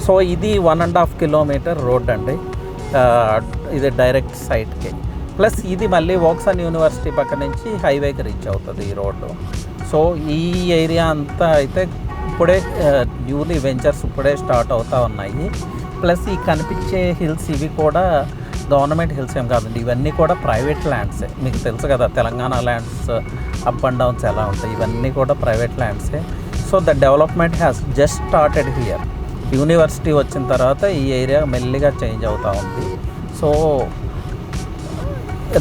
So ఇది 1.5 kilometre road అండి, ఇది డైరెక్ట్ సైట్కి. ప్లస్ ఇది మళ్ళీ వోక్సన్ యూనివర్సిటీ పక్క నుంచి హైవేకి రీచ్ అవుతుంది ఈ రోడ్డు. సో ఈ ఏరియా అంతా అయితే ఇప్పుడే న్యూలీ వెంచర్స్ ఇప్పుడే స్టార్ట్ అవుతూ ఉన్నాయి. ప్లస్ ఈ కనిపించే హిల్స్ ఇవి కూడా గవర్నమెంట్ హిల్స్ ఏం కాదండి, ఇవన్నీ కూడా ప్రైవేట్ ల్యాండ్సే. మీకు తెలుసు కదా Telangana lands up and downs ఎలా ఉంటాయి, ఇవన్నీ కూడా ప్రైవేట్ ల్యాండ్సే. So the development has just started here. University వచ్చిన తర్వాత ఈ ఏరియా మెల్లిగా చేంజ్ అవుతూ ఉంది. సో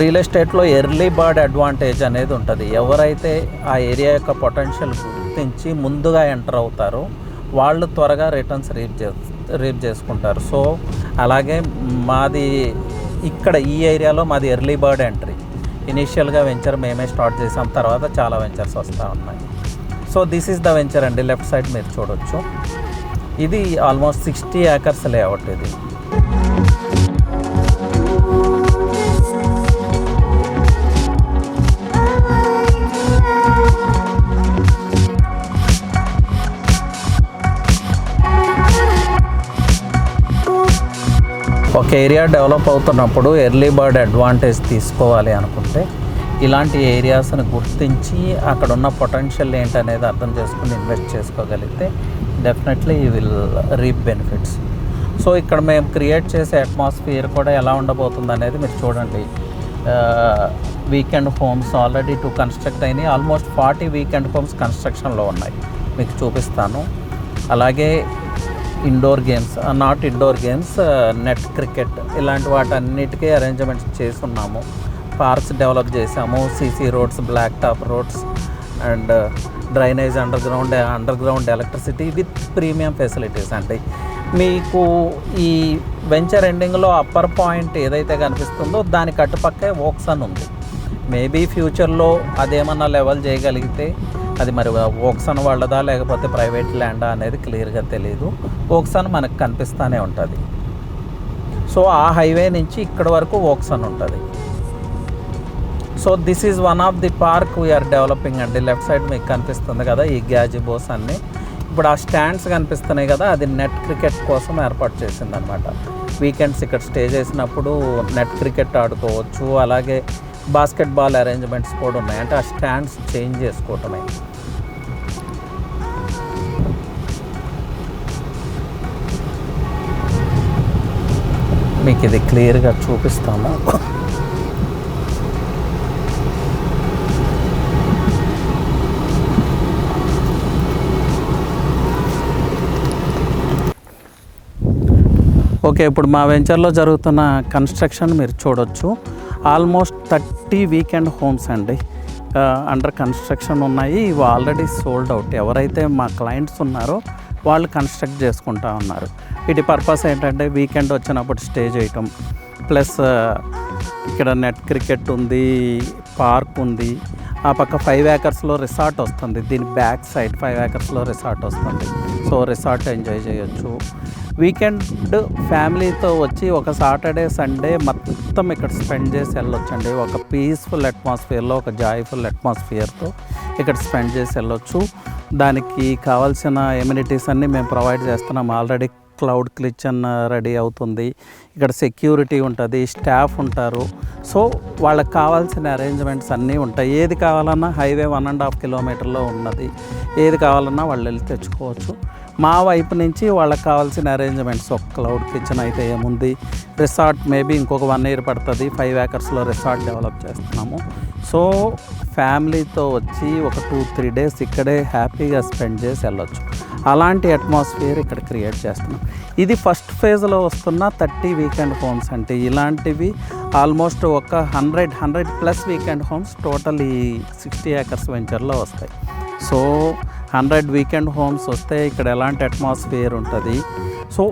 రియల్ ఎస్టేట్లో ఎర్లీ బర్డ్ అడ్వాంటేజ్ అనేది ఉంటుంది. ఎవరైతే ఆ ఏరియా యొక్క పొటెన్షియల్ గుర్తించి ముందుగా ఎంటర్ అవుతారో వాళ్ళు త్వరగా రిటర్న్స్ రీప్ చేసుకుంటారు. సో అలాగే మాది ఇక్కడ ఈ ఏరియాలో మాది ఎర్లీ బర్డ్ ఎంట్రీ. ఇనీషియల్గా వెంచర్ మేమే స్టార్ట్ చేసాం, తర్వాత చాలా వెంచర్స్ వస్తూ ఉన్నాయి. So this is the venture అండి, లెఫ్ట్ సైడ్ మీరు చూడొచ్చు. ఇది ఆల్మోస్ట్ 60 acres లేఅవుట్ ఇది. ఒక ఏరియా డెవలప్ అవుతున్నప్పుడు ఎర్లీ బర్డ్ అడ్వాంటేజ్ తీసుకోవాలి అనుకుంటే ఇలాంటి ఏరియాస్ని గుర్తించి అక్కడ ఉన్న పొటెన్షియల్ ఏంటనేది అర్థం చేసుకుని ఇన్వెస్ట్ చేసుకోగలిగితే definitely you will reap benefits. So ఇక్కడ మేము క్రియేట్ చేసే అట్మాస్ఫియర్ కూడా ఎలా ఉండబోతుంది అనేది మీరు చూడండి. వీకెండ్ హోమ్స్ ఆల్రెడీ 2 కన్స్ట్రక్ట్ అయినాయి. ఆల్మోస్ట్ 40 వీకెండ్ హోమ్స్ కన్స్ట్రక్షన్లో ఉన్నాయి, మీకు చూపిస్తాను. అలాగే indoor games, not indoor games, net cricket ఇలాంటి వాటన్నిటికీ అరేంజ్మెంట్స్ చేసున్నాము. పార్క్స్ డెవలప్ చేసాము, CC roads, black top roads and drainage, under ground electricity with premium facilities అండి. మీకు ఈ వెంచర్ ఎండింగ్లో అప్పర్ పాయింట్ ఏదైతే కనిపిస్తుందో దానికి అటుపక్కే వోక్సన్ ఉంది. మేబీ ఫ్యూచర్లో అదేమన్నా లెవెల్ చేయగలిగితే అది మరి వోక్సన్ వాళ్ళదా లేకపోతే ప్రైవేట్ ల్యాండా అనేది క్లియర్గా తెలియదు. వోక్సన్ మనకు కనిపిస్తూనే ఉంటుంది. సో ఆ హైవే నుంచి ఇక్కడ వరకు వోక్సన్ ఉంటుంది. So this is one of the park we're developing అండి. లెఫ్ట్ సైడ్ మీకు కనిపిస్తుంది కదా ఈ గ్యాజిబోస్ అన్నీ. ఇప్పుడు ఆ స్టాండ్స్ కనిపిస్తున్నాయి కదా, అది నెట్ క్రికెట్ కోసం ఏర్పాటు చేసిందనమాట. వీకెండ్స్ ఇక్కడ స్టే చేసినప్పుడు నెట్ క్రికెట్ ఆడుకోవచ్చు. అలాగే బాస్కెట్బాల్ అరేంజ్మెంట్స్ కూడా ఉన్నాయి, అంటే ఆ స్టాండ్స్ చేంజ్ చేసుకోవటమే. మీకు ఇది క్లియర్గా చూపిస్తాము. ఓకే, ఇప్పుడు మా వెంచర్లో జరుగుతున్న కన్స్ట్రక్షన్ మీరు చూడొచ్చు. ఆల్మోస్ట్ 30 వీకెండ్ హోమ్స్ అండి అండర్ కన్స్ట్రక్షన్ ఉన్నాయి. ఇవి ఆల్రెడీ సోల్డ్ అవుట్. ఎవరైతే మా క్లయింట్స్ ఉన్నారో వాళ్ళు కన్స్ట్రక్ట్ చేసుకుంటూ ఉన్నారు. వీటి పర్పస్ ఏంటంటే వీకెండ్ వచ్చినప్పుడు స్టే చేయటం, ప్లస్ ఇక్కడ నెట్ క్రికెట్ ఉంది, పార్క్ ఉంది. ఆ పక్క 5 acresలో రిసార్ట్ వస్తుంది. దీని బ్యాక్ సైడ్ 5 acresలో రిసార్ట్ వస్తుంది. సో రిసార్ట్ ఎంజాయ్ చేయొచ్చు. వీకెండ్ ఫ్యామిలీతో వచ్చి ఒక సాటర్డే సండే మొత్తం ఇక్కడ స్పెండ్ చేసి వెళ్ళొచ్చండి. ఒక పీస్ఫుల్ అట్మాస్ఫియర్లో, ఒక జాయ్ఫుల్ అట్మాస్ఫియర్తో ఇక్కడ స్పెండ్ చేసి వెళ్ళొచ్చు. దానికి కావాల్సిన ఎమ్యూనిటీస్ అన్నీ మేము ప్రొవైడ్ చేస్తున్నాం. ఆల్రెడీ క్లౌడ్ కిచెన్ రెడీ అవుతుంది. ఇక్కడ సెక్యూరిటీ ఉంటుంది, స్టాఫ్ ఉంటారు. సో వాళ్ళకి కావాల్సిన అరేంజ్మెంట్స్ అన్నీ ఉంటాయి. ఏది కావాలన్నా హైవే 1.5 కిలోమీటర్లో ఉన్నది. ఏది కావాలన్నా వాళ్ళు వెళ్ళి తెచ్చుకోవచ్చు. మా వైపు నుంచి వాళ్ళకి కావాల్సిన అరేంజ్మెంట్స్, ఒక క్లౌడ్ కిచెన్ అయితే ఏముంది, రిసార్ట్ మేబీ ఇంకొక 1 year పడుతుంది. 5 acresలో రిసార్ట్ డెవలప్ చేస్తున్నాము. సో ఫ్యామిలీతో వచ్చి ఒక 2-3 days ఇక్కడే హ్యాపీగా స్పెండ్ చేసి వెళ్ళొచ్చు. అలాంటి అట్మాస్ఫియర్ ఇక్కడ క్రియేట్ చేస్తున్నాం. ఇది ఫస్ట్ ఫేజ్లో వస్తున్న 30 వీకెండ్ హోమ్స్ అంటే ఇలాంటివి ఆల్మోస్ట్ ఒక 100+ వీకెండ్ హోమ్స్ టోటల్ ఈ 60 acres వెంచర్లో వస్తాయి. సో 100 వీకెండ్ హోమ్స్ వస్తే ఇక్కడ ఎలాంటి అట్మాస్ఫియర్ ఉంటుంది. సో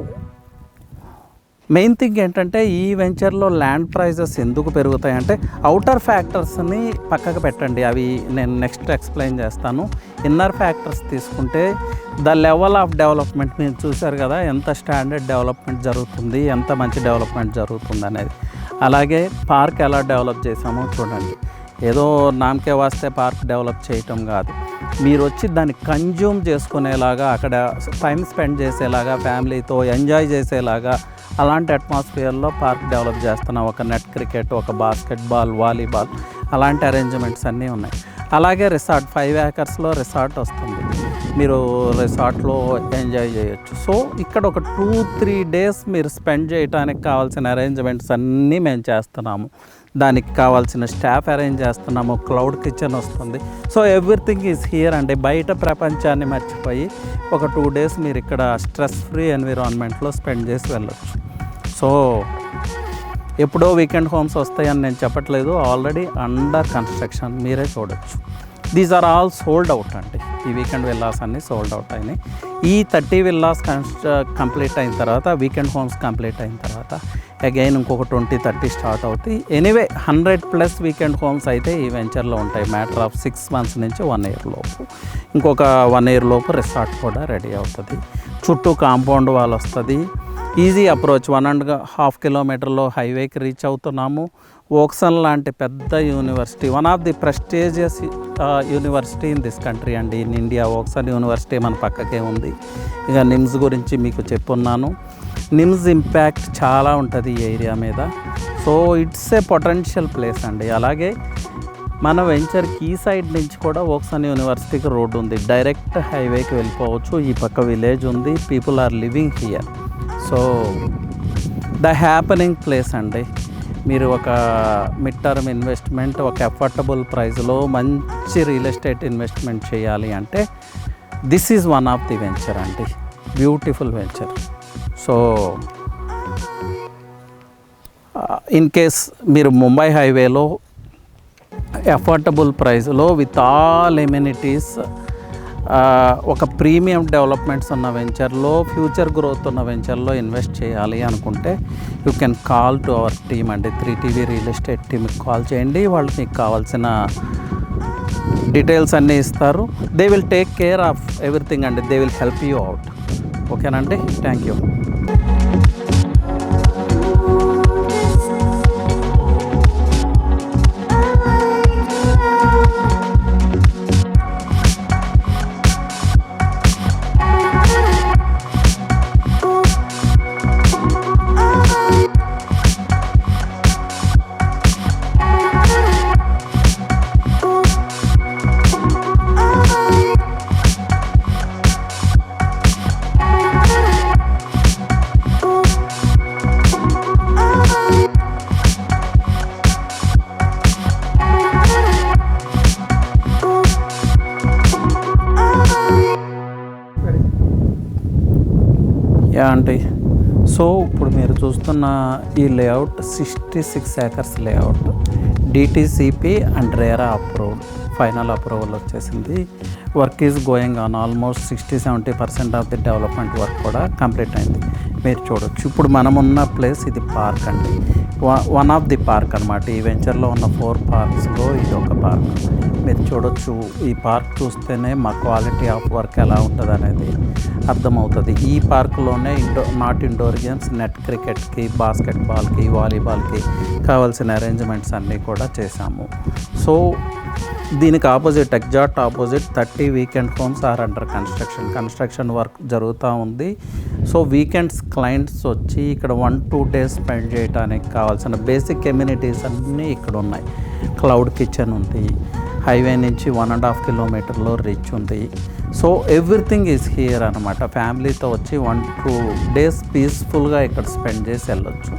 మెయిన్ థింగ్ ఏంటంటే ఈ వెంచర్లో ల్యాండ్ ప్రైజెస్ ఎందుకు పెరుగుతాయంటే అవుటర్ ఫ్యాక్టర్స్ని పక్కకు పెట్టండి, అవి నేను నెక్స్ట్ ఎక్స్ప్లెయిన్ చేస్తాను. ఇన్నర్ ఫ్యాక్టర్స్ తీసుకుంటే ద లెవెల్ ఆఫ్ డెవలప్మెంట్ మీరు చూశారు కదా, ఎంత స్టాండర్డ్ డెవలప్మెంట్ జరుగుతుంది, ఎంత మంచి డెవలప్మెంట్ జరుగుతుంది అనేది. అలాగే పార్క్ ఎలా డెవలప్ చేసామో చూడండి. ఏదో నామకే వాస్తే పార్క్ డెవలప్ చేయటం కాదు, మీరు వచ్చి దాన్ని కన్జ్యూమ్ చేసుకునేలాగా, అక్కడ టైం స్పెండ్ చేసేలాగా, ఫ్యామిలీతో ఎంజాయ్ చేసేలాగా అలాంటి అట్మాస్ఫియర్లో పార్క్ డెవలప్ చేస్తున్నాం. ఒక నెట్ క్రికెట్, ఒక బాస్కెట్బాల్, వాలీబాల్ అలాంటి అరేంజ్మెంట్స్ అన్నీ ఉన్నాయి. అలాగే రిసార్ట్ 5 acresలో రిసార్ట్ వస్తుంది. మీరు రిసార్ట్లో ఎంజాయ్ చేయొచ్చు. సో ఇక్కడ ఒక 2-3 days మీరు స్పెండ్ చేయడానికి కావాల్సిన అరేంజ్మెంట్స్ అన్నీ మేము చేస్తున్నాము. దానికి కావాల్సిన స్టాఫ్ అరేంజ్ చేస్తున్నాము. క్లౌడ్ కిచెన్ వస్తుంది. సో ఎవ్రీథింగ్ ఈజ్ హియర్ అండి. బయట ప్రపంచాన్ని మర్చిపోయి ఒక 2 days మీరు ఇక్కడ స్ట్రెస్ ఫ్రీ ఎన్విరాన్మెంట్లో స్పెండ్ చేసి వెళ్ళొచ్చు. సో ఎప్పుడో వీకెండ్ హోమ్స్ వస్తాయని నేను చెప్పట్లేదు. ఆల్రెడీ అండర్ కన్స్ట్రక్షన్, మీరే చూడొచ్చు. These are all sold out అండి. ఈ వీకెండ్ విల్లాస్ అన్నీ సోల్డ్ అవుట్ అయినాయి. ఈ 30 విల్లాస్ కంప్లీట్ అయిన తర్వాత, వీకెండ్ హోమ్స్ కంప్లీట్ అయిన తర్వాత అగైన్ ఇంకొక 20-30 స్టార్ట్ అవుతాయి. ఎనీవే 100+ వీకెండ్ హోమ్స్ అయితే ఈ వెంచర్లో ఉంటాయి. మ్యాటర్ ఆఫ్ 6 months నుంచి 1 year లోపు. ఇంకొక 1 year లోపు రిసార్ట్ కూడా రెడీ అవుతుంది. చుట్టూ కాంపౌండ్ వాల్ వస్తుంది. ఈజీ అప్రోచ్, 1.5 kilometerలో హైవేకి రీచ్ అవుతున్నాము. వోక్సన్ లాంటి పెద్ద university, one of the prestigious university in this country అండి, ఇన్ ఇండియా. వోక్సన్ యూనివర్సిటీ మన పక్కకే ఉంది. ఇక నిమ్స్ గురించి మీకు చెప్పున్నాను. నిమ్స్ ఇంపాక్ట్ చాలా ఉంటుంది ఈ ఏరియా మీద. So it's a potential place అండి. అలాగే మన వెంచర్కి ఈ సైడ్ నుంచి కూడా వోక్సన్ యూనివర్సిటీకి రోడ్డు ఉంది. డైరెక్ట్ హైవేకి వెళ్ళిపోవచ్చు. ఈ పక్క విలేజ్ ఉంది. People are living here. So the happening place అండి. మీరు ఒక మిడ్ టర్మ్ ఇన్వెస్ట్మెంట్, ఒక అఫోర్డబుల్ ప్రైస్లో మంచి రియల్ ఎస్టేట్ ఇన్వెస్ట్మెంట్ చేయాలి అంటే this is one of the venture అండి. Beautiful venture. So in case మీరు ముంబై హైవేలో అఫోర్డబుల్ ప్రైస్లో విత్ ఆల్ ఎమ్యూనిటీస్, ఒక ప్రీమియం డెవలప్మెంట్స్ ఉన్న వెంచర్లో, ఫ్యూచర్ గ్రోత్ ఉన్న వెంచర్లో ఇన్వెస్ట్ చేయాలి అనుకుంటే you can call to our team అండి. 3TV రియల్ ఎస్టేట్ టీమ్కి కాల్ చేయండి. వాళ్ళు మీకు కావాల్సిన డీటెయిల్స్ అన్నీ ఇస్తారు. They will take care of everything అండి. They will help you out. ఓకేనండి. Thank you. అంటే సో ఇప్పుడు మీరు చూస్తున్న ఈ layout 66 acres layout. DTCP and RERA approved, final approval వచ్చేసింది. Work is going on. Almost 60-70% of the development work కూడా complete అయింది. మీరు చూడొచ్చు. ఇప్పుడు మనమున్న ప్లేస్ ఇది పార్క్ అండి. వన్ ఆఫ్ ది పార్క్ అనమాట. ఈ వెంచర్లో ఉన్న 4 parksలో ఇది ఒక పార్క్. మీరు చూడొచ్చు. ఈ పార్క్ చూస్తేనే మా క్వాలిటీ ఆఫ్ వర్క్ ఎలా ఉంటుంది అనేది అర్థమవుతుంది. ఈ పార్కులోనే నాట్ ఇండోర్ గేమ్స్, నెట్ క్రికెట్కి, బాస్కెట్బాల్కి, వాలీబాల్కి కావాల్సిన అరేంజ్మెంట్స్ అన్నీ కూడా చేశాము. సో దీనికి opposite, exact opposite 30 weekend homes are under construction work జరుగుతూ ఉంది. సో వీకెండ్స్ క్లయింట్స్ వచ్చి ఇక్కడ 1-2 days స్పెండ్ చేయడానికి కావాల్సిన బేసిక్ ఎమ్యూనిటీస్ అన్నీ ఇక్కడ ఉన్నాయి. క్లౌడ్ కిచెన్ ఉంది. హైవే నుంచి 1.5 kilometerలో రీచ్ ఉంది. సో ఎవ్రీథింగ్ ఈజ్ హియర్ అనమాట. ఫ్యామిలీతో వచ్చి 1-2 days పీస్ఫుల్గా ఇక్కడ స్పెండ్ చేసి వెళ్ళొచ్చు.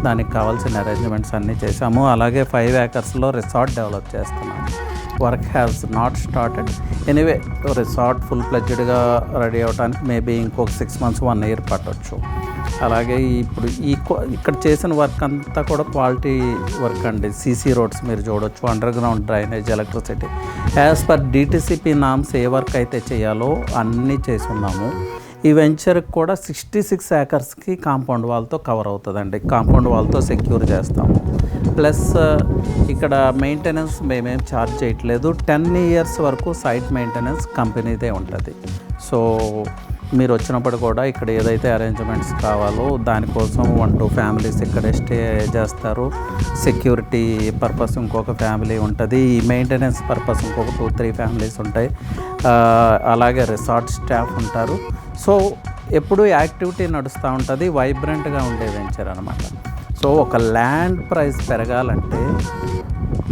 దానికి కావాల్సిన అరేంజ్మెంట్స్ అన్నీ చేసాము. అలాగే 5 acresలో రిసార్ట్ డెవలప్ చేస్తున్నాము. Work has not started. Anyway resort full ప్లెడ్జ్డ్గా రెడీ అవ్వడానికి మేబీ ఇంకొక 6 months 1 year పట్టవచ్చు. అలాగే ఇప్పుడు ఇక్కడ చేసిన వర్క్ అంతా కూడా క్వాలిటీ వర్క్ అండి. సీసీ రోడ్స్ మీరు చూడొచ్చు, underground drainage, electricity, as per DTCP norms ఏ వర్క్ అయితే చేయాలో అన్నీ చేసి ఉన్నాము. ఈ వెంచర్కి కూడా 66 acresకి కాంపౌండ్ వాల్తో కవర్ అవుతుందండి. కాంపౌండ్ వాల్తో సెక్యూర్ చేస్తాము. ప్లస్ ఇక్కడ మెయింటెనెన్స్ మేమేం ఛార్జ్ చేయట్లేదు. 10 years వరకు సైట్ మెయింటెనెన్స్ కంపెనీదే ఉంటుంది. సో మీరు వచ్చినప్పుడు కూడా ఇక్కడ ఏదైతే అరేంజ్మెంట్స్ కావాలో దానికోసం 1-2 families ఇక్కడే స్టే చేస్తారు. సెక్యూరిటీ పర్పస్ ఇంకొక ఫ్యామిలీ ఉంటుంది. ఈ మెయింటెనెన్స్ పర్పస్ ఇంకొక 2-3 families ఉంటాయి. అలాగే రిసార్ట్ స్టాఫ్ ఉంటారు. సో ఎప్పుడూ యాక్టివిటీ నడుస్తూ ఉంటుంది, వైబ్రెంట్గా ఉండే వెంచర్ అనమాట. సో ఒక ల్యాండ్ ప్రైస్ పెరగాలంటే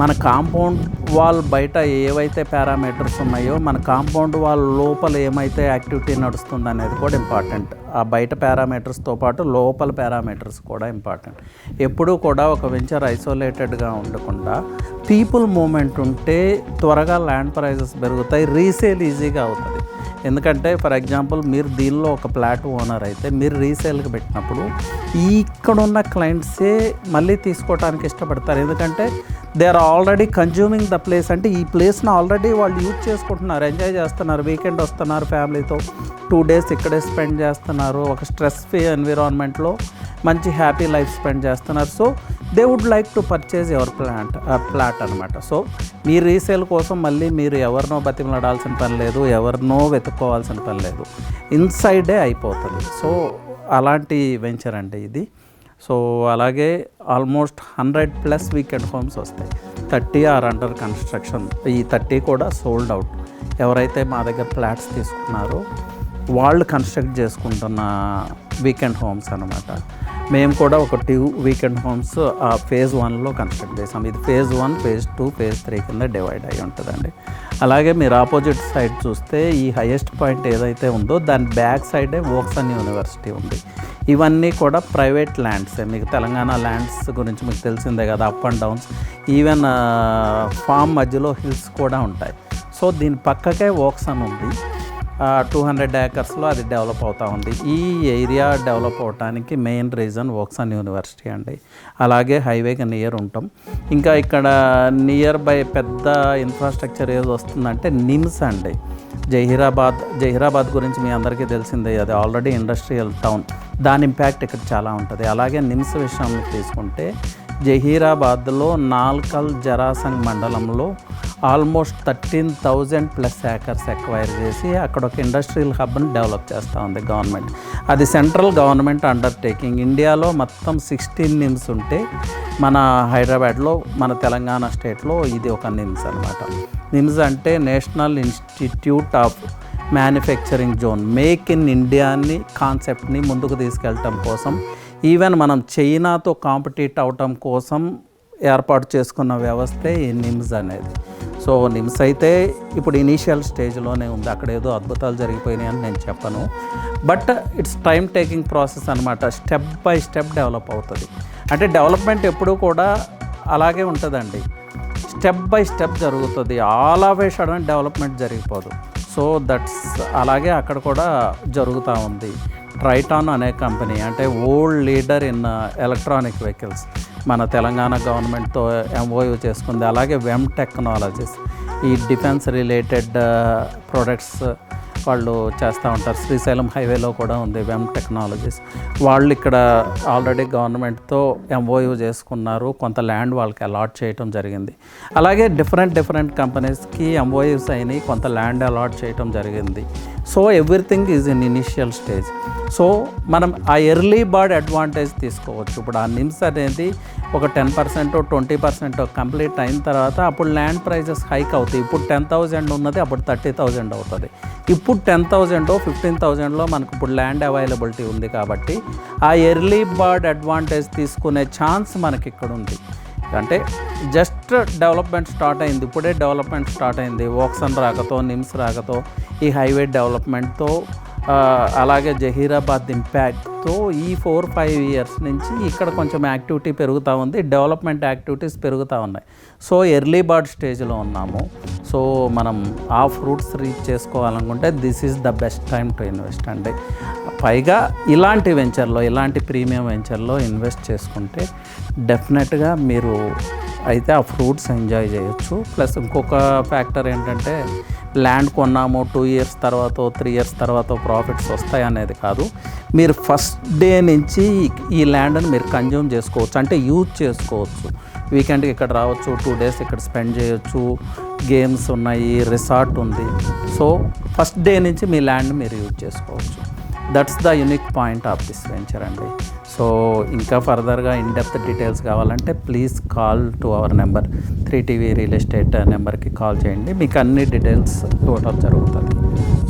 మన కాంపౌండ్ వాల్ బయట ఏవైతే పారామీటర్స్ ఉన్నాయో, మన కాంపౌండ్ వాల్ లోపల ఏమైతే యాక్టివిటీ నడుస్తుంది అనేది కూడా ఇంపార్టెంట్. ఆ బయట పారామీటర్స్తో పాటు లోపల పారామీటర్స్ కూడా ఇంపార్టెంట్. ఎప్పుడూ కూడా ఒక వెంచర్ ఐసోలేటెడ్గా ఉండకుండా పీపుల్ మూమెంట్ ఉంటే త్వరగా ల్యాండ్ ప్రైజెస్ పెరుగుతాయి, రీసేల్ ఈజీగా అవుతుంది. ఎందుకంటే ఫర్ ఎగ్జాంపుల్ మీరు దీనిలో ఒక ప్లాట్ ఓనర్ అయితే మీరు రీసేల్కి పెట్టినప్పుడు ఇక్కడున్న క్లయింట్సే మళ్ళీ తీసుకోవడానికి ఇష్టపడతారు. ఎందుకంటే they are already consuming the place. అంటే ఈ ప్లేస్ని ఆల్రెడీ వాళ్ళు యూజ్ చేసుకుంటున్నారు, ఎంజాయ్ చేస్తున్నారు, వీకెండ్ వస్తున్నారు ఫ్యామిలీతో 2 days ఇక్కడే స్పెండ్ చేస్తున్నారు, ఒక స్ట్రెస్ ఫ్రీ ఎన్విరాన్మెంట్లో మంచి హ్యాపీ లైఫ్ స్పెండ్ చేస్తున్నారు. So they would like to purchase your plot అనమాట. సో మీ రీసేల్ కోసం మళ్ళీ మీరు ఎవరినో బతిమలాడాల్సిన పని లేదు, ఎవరినో వెతుక్కోవాల్సిన పని లేదు, ఇన్సైడే అయిపోతుంది. సో అలాంటి వెంచర్ అండి ఇది. సో అలాగే ఆల్మోస్ట్ 100+ వీకెండ్ హోమ్స్ వస్తాయి. 30 ఆర్ అండర్ కన్స్ట్రక్షన్. ఈ 30 కూడా సోల్డ్ అవుట్. ఎవరైతే మా దగ్గర ఫ్లాట్స్ తీసుకున్నారో వాళ్ళు కన్స్ట్రక్ట్ చేసుకుంటున్న వీకెండ్ హోమ్స్ అనమాట. మేము కూడా ఒక 2 వీకెండ్ హోమ్స్ phase 1లో కన్స్ట్రక్ట్ చేసాం. ఇది phase 1, phase 2, phase 3 కింద డివైడ్ అయ్యి ఉంటుందండి. అలాగే మీరు ఆపోజిట్ సైడ్ చూస్తే ఈ హైయెస్ట్ పాయింట్ ఏదైతే ఉందో దాని బ్యాక్ సైడే వోక్సన్ యూనివర్సిటీ ఉంది. ఇవన్నీ కూడా ప్రైవేట్ ల్యాండ్సే. మీకు తెలంగాణ ల్యాండ్స్ గురించి మీకు తెలిసిందే కదా, up and downs, even farm మధ్యలో హిల్స్ కూడా ఉంటాయి. సో దీని పక్కకే వోక్సన్ ఉంది. 200 acresలో అది డెవలప్ అవుతూ ఉంది. ఈ ఏరియా డెవలప్ అవడానికి మెయిన్ రీజన్ వోక్సన్ యూనివర్సిటీ అండి. అలాగే హైవేకి నియర్ ఉంటాం. ఇంకా ఇక్కడ నియర్ బై పెద్ద ఇన్ఫ్రాస్ట్రక్చర్ ఏది వస్తుందంటే నిమ్స్ అండి. జహీరాబాద్ గురించి మీ అందరికీ తెలిసిందే, అది ఆల్రెడీ ఇండస్ట్రియల్ టౌన్. దాని ఇంపాక్ట్ ఇక్కడ చాలా ఉంటుంది. అలాగే నిమ్స్ విషయంలో తీసుకుంటే జహీరాబాద్లో నాల్కల్ జరాసంగ్ మండలంలో ఆల్మోస్ట్ 13,000+ acres ఎక్వైర్ చేసి అక్కడ ఒక ఇండస్ట్రియల్ హబ్ని డెవలప్ చేస్తూ ఉంది గవర్నమెంట్. అది సెంట్రల్ గవర్నమెంట్ అండర్టేకింగ్. ఇండియాలో మొత్తం 16 నిమ్స్ ఉంటే మన హైదరాబాద్లో, మన తెలంగాణ స్టేట్లో ఇది ఒక నిమ్స్ అనమాట. నిమ్స్ అంటే national institute of manufacturing zone. Make in ఇండియాని కాన్సెప్ట్ని ముందుకు తీసుకెళ్ళటం కోసం, ఈవెన్ మనం చైనాతో కాంపిటీట్ అవటం కోసం ఏర్పాటు చేసుకున్న వ్యవస్థే ఈ నిమ్స్ అనేది. సో నిమ్స్ అయితే ఇప్పుడు ఇనీషియల్ స్టేజ్లోనే ఉంది. అక్కడ ఏదో అద్భుతాలు జరిగిపోయినాయి అని నేను చెప్పను, but it's time taking process అనమాట. స్టెప్ బై స్టెప్ డెవలప్ అవుతుంది. అంటే డెవలప్మెంట్ ఎప్పుడూ కూడా అలాగే ఉంటుందండి, స్టెప్ బై స్టెప్ జరుగుతుంది. All of a sudden development జరిగిపోదు. సో దట్స్ అలాగే అక్కడ కూడా జరుగుతూ ఉంది. ట్రైటాన్ అనే కంపెనీ, అంటే old leader in electronic vehicles, మన తెలంగాణ గవర్నమెంట్తో MOU చేసుకుంది. అలాగే వెమ్ టెక్నాలజీస్, ఈ డిఫెన్స్ రిలేటెడ్ ప్రొడక్ట్స్ వాళ్ళు చేస్తూ ఉంటారు. శ్రీశైలం హైవేలో కూడా ఉంది వెమ్ టెక్నాలజీస్. వాళ్ళు ఇక్కడ ఆల్రెడీ గవర్నమెంట్తో MOU చేసుకున్నారు, కొంత ల్యాండ్ వాళ్ళకి అలాట్ చేయటం జరిగింది. అలాగే డిఫరెంట్ కంపెనీస్కి MOUs అయినాయి, కొంత ల్యాండ్ అలాట్ చేయటం జరిగింది. So everything is in initial stage. So మనం ఆ ఎర్లీ బర్డ్ అడ్వాంటేజ్ తీసుకోవచ్చు. ఇప్పుడు ఆ నిమ్స్ అనేది ఒక 10%, 20% కంప్లీట్ అయిన తర్వాత అప్పుడు ల్యాండ్ ప్రైజెస్ హైక్ అవుతాయి. ఇప్పుడు 10,000 ఉన్నది అప్పుడు 30,000 అవుతుంది. ఇప్పుడు 10,000, 15,000లో మనకు ఇప్పుడు ల్యాండ్ అవైలబిలిటీ ఉంది. కాబట్టి ఆ ఎర్లీ బర్డ్ అడ్వాంటేజ్ తీసుకునే ఛాన్స్ మనకి ఇక్కడ ఉంది. అంటే జస్ట్ డెవలప్మెంట్ స్టార్ట్ అయింది, ఇప్పుడే డెవలప్మెంట్ స్టార్ట్ అయింది. వోక్సన్ రాకతో, నిమ్స్ రాకతో, ఈ హైవే డెవలప్మెంట్తో, అలాగే జహీరాబాద్ ఇంపాక్ట్తో ఈ 4-5 years నుంచి ఇక్కడ కొంచెం యాక్టివిటీ పెరుగుతూ ఉంది, డెవలప్మెంట్ యాక్టివిటీస్ పెరుగుతూ ఉన్నాయి. సో ఎర్లీ బర్డ్ స్టేజ్లో ఉన్నాము. సో మనం ఆ ఫ్రూట్స్ రీచ్ చేసుకోవాలనుకుంటే this is the best time to invest అండి. పైగా ఇలాంటి వెంచర్లో, ఇలాంటి ప్రీమియం వెంచర్లో ఇన్వెస్ట్ చేసుకుంటే డెఫినెట్గా మీరు అయితే ఆ ఫ్రూట్స్ ఎంజాయ్ చేయొచ్చు. ప్లస్ ఇంకొక ఫ్యాక్టర్ ఏంటంటే ల్యాండ్ కొన్నాము 2 years తర్వాత 3 years తర్వాత ప్రాఫిట్స్ వస్తాయి అనేది కాదు. మీరు ఫస్ట్ డే నుంచి ఈ ల్యాండ్ని మీరు కన్జ్యూమ్ చేసుకోవచ్చు, అంటే యూజ్ చేసుకోవచ్చు. వీకెండ్కి ఇక్కడ రావచ్చు, 2 days ఇక్కడ స్పెండ్ చేయొచ్చు, గేమ్స్ ఉన్నాయి, రిసార్ట్ ఉంది. సో ఫస్ట్ డే నుంచి మీ ల్యాండ్ మీరు యూజ్ చేసుకోవచ్చు. That's the unique point of this venture అండి. సో ఇంకా ఫర్దర్గా ఇన్డెప్త్ డీటెయిల్స్ కావాలంటే please call to our number 3TV real estate నెంబర్కి కాల్ చేయండి, మీకు అన్ని డీటెయిల్స్ ఇవ్వటం జరుగుతుంది.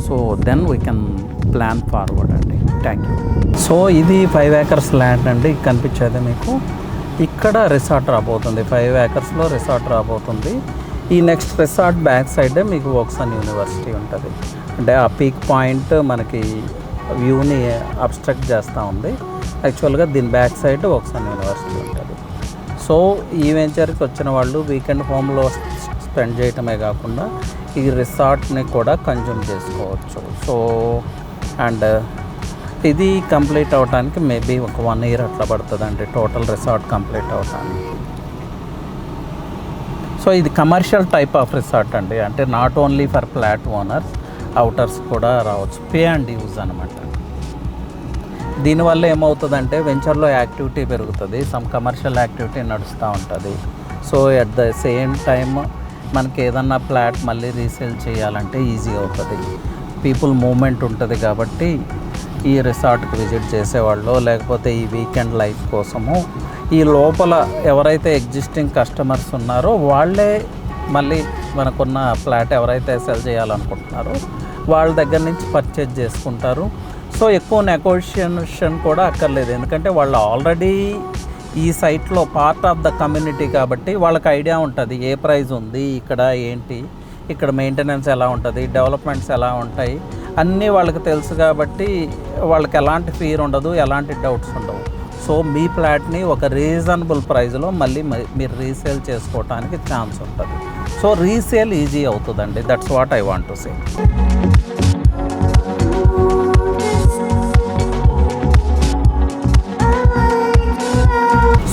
So then we can plan forward అండి. Thank you. సో ఇది 5 acres ల్యాండ్ అండి, కనిపించేది మీకు. ఇక్కడ రిసార్ట్ రాబోతుంది, 5 acresలో రిసార్ట్ రాబోతుంది. ఈ నెక్స్ట్ రిసార్ట్ బ్యాక్ సైడే మీకు వోక్సన్ యూనివర్సిటీ ఉంటుంది. అంటే ఆ పీక్ పాయింట్ మనకి వ్యూని అబ్స్ట్రక్ట్ చేస్తూ ఉంది. యాక్చువల్గా దీని బ్యాక్ సైడ్ వోక్సన్ యూనివర్సిటీ ఉంటుంది. సో ఈ వెంచర్కి వచ్చిన వాళ్ళు వీకెండ్ హోమ్లో స్పెండ్ చేయటమే కాకుండా ఈ రిసార్ట్ని కూడా కన్జ్యూమ్ చేసుకోవచ్చు. సో అండ్ ఇది కంప్లీట్ అవడానికి మేబీ ఒక 1 year అట్లా పడుతుందండి టోటల్ రిసార్ట్ కంప్లీట్ అవడానికి. సో ఇది కమర్షియల్ టైప్ ఆఫ్ రిసార్ట్ అండి, అంటే not only for flat owners, outers కూడా రావచ్చు. పే అండ్ యూజ్ అనమాట. దీనివల్ల ఏమవుతుందంటే వెంచర్లో యాక్టివిటీ పెరుగుతుంది, సమ్ కమర్షియల్ యాక్టివిటీ నడుస్తూ ఉంటుంది. So at the same time మనకి ఏదన్నా ఫ్లాట్ మళ్ళీ రీసేల్ చేయాలంటే ఈజీ అవుతుంది, పీపుల్ మూవ్మెంట్ ఉంటుంది. కాబట్టి ఈ రిసార్ట్కి విజిట్ చేసేవాళ్ళు లేకపోతే ఈ వీకెండ్ లైఫ్ కోసము ఈ లోపల ఎవరైతే ఎగ్జిస్టింగ్ కస్టమర్స్ ఉన్నారో వాళ్ళే మళ్ళీ మనకున్న ఫ్లాట్ ఎవరైతే సెల్ చేయాలనుకుంటున్నారో వాళ్ళ దగ్గర నుంచి పర్చేజ్ చేసుకుంటారు. సో ఎక్కువ నెగోషియేషన్ కూడా అక్కర్లేదు, ఎందుకంటే వాళ్ళు ఆల్రెడీ ఈ సైట్లో పార్ట్ ఆఫ్ ద కమ్యూనిటీ కాబట్టి వాళ్ళకి ఐడియా ఉంటుంది ఏ ప్రైస్ ఉంది ఇక్కడ, ఏంటి ఇక్కడ మెయింటెనెన్స్ ఎలా ఉంటుంది, డెవలప్మెంట్స్ ఎలా ఉంటాయి అన్నీ వాళ్ళకి తెలుసు. కాబట్టి వాళ్ళకి ఎలాంటి ఫీర్ ఉండదు, ఎలాంటి డౌట్స్ ఉండవు. సో మీ ఫ్లాట్ని ఒక రీజనబుల్ ప్రైస్లో మళ్ళీ మీరు రీసేల్ చేసుకోవడానికి ఛాన్స్ ఉంటుంది. సో రీసేల్ ఈజీ అవుతుందండి. That's what I want to say.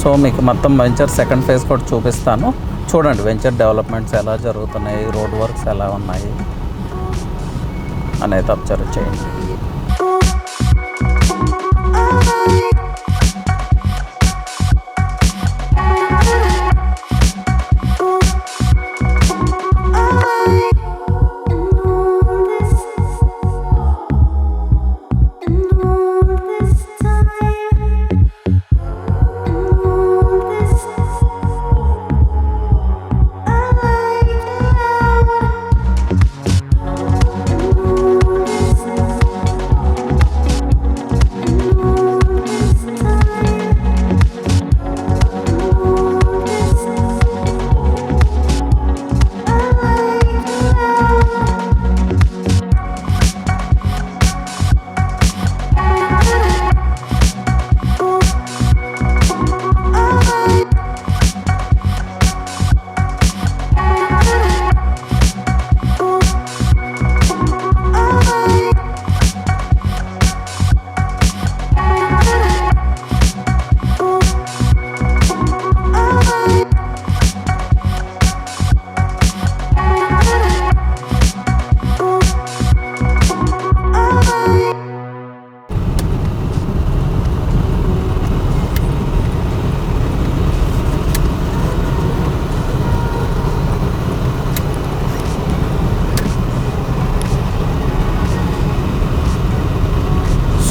So మీకు మొత్తం వెంచర్ సెకండ్ ఫేజ్ కూడా చూపిస్తాను, చూడండి వెంచర్ డెవలప్మెంట్స్ ఎలా జరుగుతున్నాయి, రోడ్ వర్క్స్ ఎలా ఉన్నాయి అనేది అబ్జర్వ్ చేయండి.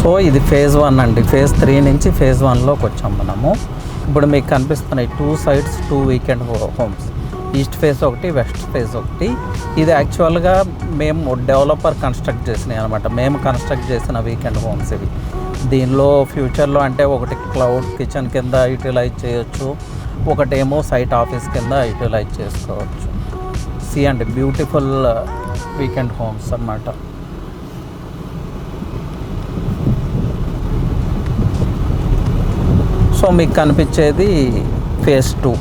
సో ఇది ఫేజ్ 1 అండి. ఫేజ్ 3 నుంచి ఫేజ్ 1లోకి వచ్చాం మనము. ఇప్పుడు మీకు కనిపిస్తున్నాయి 2 sides 2 weekend homes, east phase ఒకటి, వెస్ట్ ఫేజ్ ఒకటి. ఇది యాక్చువల్గా మేము డెవలపర్ కన్స్ట్రక్ట్ చేసినాయి అనమాట, మేము కన్స్ట్రక్ట్ చేసిన వీకెండ్ హోమ్స్ ఇవి. దీనిలో ఫ్యూచర్లో అంటే ఒకటి క్లౌడ్ కిచెన్ కింద యూటిలైజ్ చేయొచ్చు, ఒకటేమో సైట్ ఆఫీస్ కింద యూటిలైజ్ చేసుకోవచ్చు. సి అండి బ్యూటిఫుల్ వీకెండ్ హోమ్స్ అన్నమాట. సో మీకు కనిపించేది ఫేజ్ 2.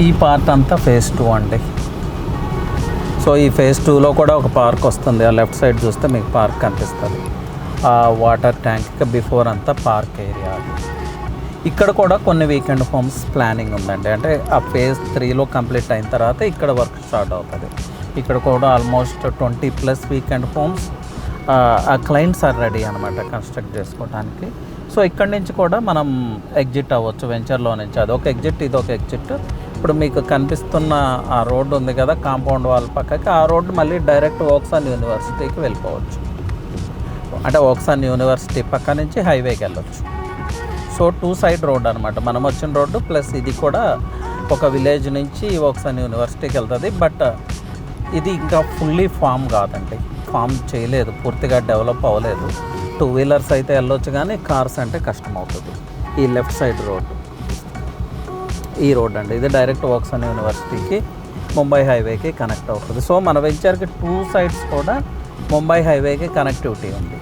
ఈ పార్ట్ అంతా ఫేజ్ 2 అండి. సో ఈ ఫేజ్ 2లో కూడా ఒక పార్క్ వస్తుంది, ఆ లెఫ్ట్ సైడ్ చూస్తే మీకు పార్క్ కనిపిస్తుంది. ఆ వాటర్ ట్యాంక్కి బిఫోర్ అంతా పార్క్ ఏరియా. ఇక్కడ కూడా కొన్ని వీకెండ్ హోమ్స్ ప్లానింగ్ ఉందండి, అంటే ఆ ఫేజ్ 3లో కంప్లీట్ అయిన తర్వాత ఇక్కడ వర్క్ స్టార్ట్ అవుతుంది. ఇక్కడ కూడా ఆల్మోస్ట్ 20+ వీకెండ్ హోమ్స్ ఆ క్లయింట్స్ ఆర్ రెడీ అనమాట కన్స్ట్రక్ట్ చేసుకోవడానికి. సో ఇక్కడి నుంచి కూడా మనం ఎగ్జిట్ అవ్వచ్చు వెంచర్లో నుంచి. అదొక ఎగ్జిట్, ఇదొక ఎగ్జిట్. ఇప్పుడు మీకు కనిపిస్తున్న ఆ రోడ్డు ఉంది కదా కాంపౌండ్ వాల్ పక్కకి, ఆ రోడ్డు మళ్ళీ డైరెక్ట్ ఓక్సాన్ యూనివర్సిటీకి వెళ్ళిపోవచ్చు. అంటే ఓక్సాన్ యూనివర్సిటీ పక్క నుంచి హైవేకి వెళ్ళొచ్చు. సో 2 సైడ్ రోడ్ అనమాట మనం వచ్చిన రోడ్డు, ప్లస్ ఇది కూడా ఒక విలేజ్ నుంచి ఓక్సాన్ యూనివర్సిటీకి వెళ్తుంది. బట్ ఇది ఇంకా ఫుల్లీ ఫామ్ కాదండి, ఫామ్ చేయలేదు, పూర్తిగా డెవలప్ అవ్వలేదు. 2 వీలర్స్ అయితే వెళ్ళొచ్చు కానీ కార్స్ అంటే కష్టం అవుతుంది. ఈ లెఫ్ట్ సైడ్ రోడ్డు ఈ రోడ్ అండి, ఇది డైరెక్ట్ ఓక్సాన్ యూనివర్సిటీకి ముంబై హైవేకి కనెక్ట్ అవుతుంది. సో మన వెంచర్కి 2 సైడ్స్ కూడా ముంబై హైవేకి కనెక్టివిటీ ఉంది.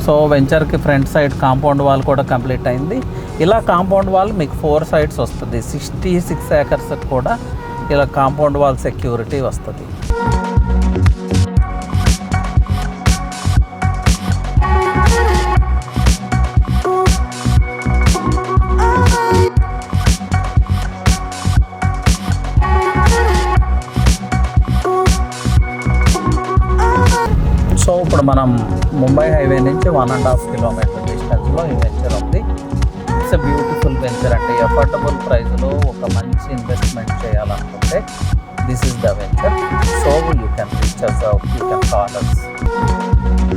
సో వెంచర్కి ఫ్రంట్ సైడ్ కాంపౌండ్ వాల్ కూడా కంప్లీట్ అయింది. ఇలా కాంపౌండ్ వాల్ మీకు 4 సైడ్స్ వస్తుంది. 66 ఏకర్స్ కూడా ఇలా కాంపౌండ్ వాల్ సెక్యూరిటీ వస్తుంది. సో ఇప్పుడు మనం ముంబై హైవే నుంచి 1.5 కిలోమీటర్ డిస్టెన్స్లో ఈ వెంచర్ ఉంది. ఇట్స్ ఎ బ్యూటిఫుల్ వెంచర్ అంటే అఫోర్డబుల్ ప్రైస్లో ఒక మంచి ఇన్వెస్ట్మెంట్ చేయాలనుకుంటే this is the venture. So you can reach us out, you can call us.